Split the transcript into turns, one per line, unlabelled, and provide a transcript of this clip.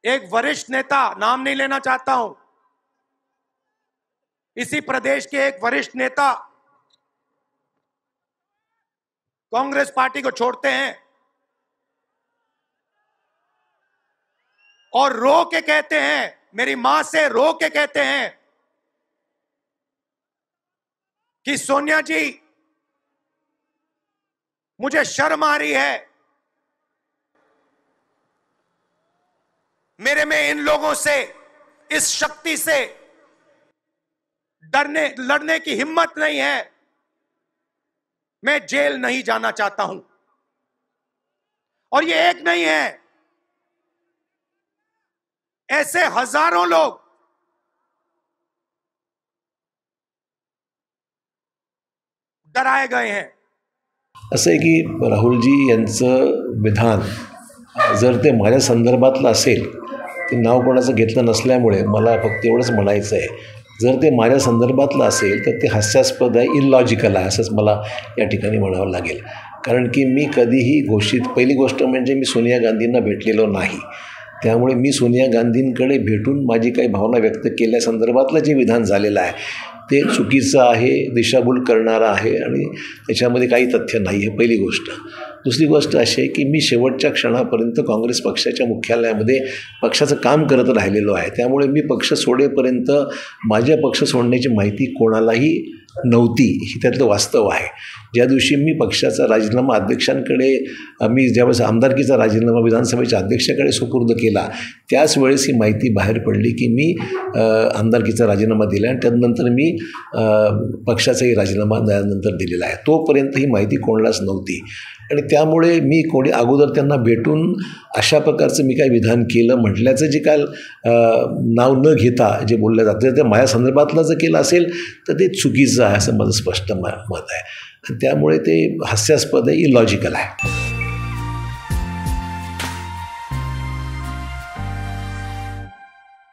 एक वरिष्ठ नेता, नाम नहीं लेना चाहता हूं, इसी प्रदेश के एक वरिष्ठ नेता कांग्रेस पार्टी को छोड़ते हैं और रो के कहते हैं, मेरी मां से रो के कहते हैं कि सोनिया जी मुझे शर्म आ रही है, मेरे में इन लोगों से, इस शक्ति से लड़ने की हिम्मत नहीं है, मैं जेल नहीं जाना चाहता हूं। और ये एक नहीं है, ऐसे हजारों लोग डराए गए हैं।
असं आहे की राहुलजी यांचं विधान जर ते माझ्या संदर्भातलं असेल, ते नाव कोणाचं घेतलं नसल्यामुळे मला फक्त एवढंच म्हणायचं आहे, जर ते माझ्या संदर्भातलं असेल तर ते हास्यास्पद आहे, इलॉजिकल आहे असंच मला या ठिकाणी म्हणावं लागेल. कारण की मी कधीही पहिली गोष्ट म्हणजे मी सोनिया गांधींना भेटलेलो नाही, त्यामुळे मी सोनिया गांधींकडे भेटून माझी काही भावना व्यक्त केल्यासंदर्भातलं जे विधान झालेलं आहे ते चुकीचं आहे, दिशाभूल करणारं आहे आणि त्याच्यामध्ये काही तथ्य नाही आहे, पहिली गोष्ट. दुसरी गोष्ट अशी आहे की मी शेवटच्या क्षणापर्यंत काँग्रेस पक्षाच्या मुख्यालयामध्ये पक्षाचं काम करत राहिलेलो आहे, त्यामुळे मी पक्ष सोडेपर्यंत माझ्या पक्ष सोडण्याची माहिती कोणालाही नव्हती, ही त्यातलं वास्तव आहे. ज्या दिवशी मी पक्षाचा राजीनामा अध्यक्षांकडे, मी ज्यावेळेस आमदारकीचा राजीनामा विधानसभेच्या अध्यक्षाकडे सुपूर्द केला, त्याच वेळेस ही माहिती बाहेर पडली की मी आमदारकीचा राजीनामा दिला आणि त्यानंतर मी पक्षाचाही राजीनामा त्यानंतर दिलेला आहे. तोपर्यंत ही माहिती कोणालाच नव्हती आणि त्यामुळे मी कोणी अगोदर त्यांना भेटून अशा प्रकारचं मी काही विधान केलं म्हटल्याचं जे काय नाव न घेता जे बोललं जातं ते माझ्या संदर्भातलं जर केलं असेल तर ते चुकीचं आहे असं माझं स्पष्ट मत आहे. त्यामुळे ते हास्यास्पद आहे, इलॉजिकल आहे.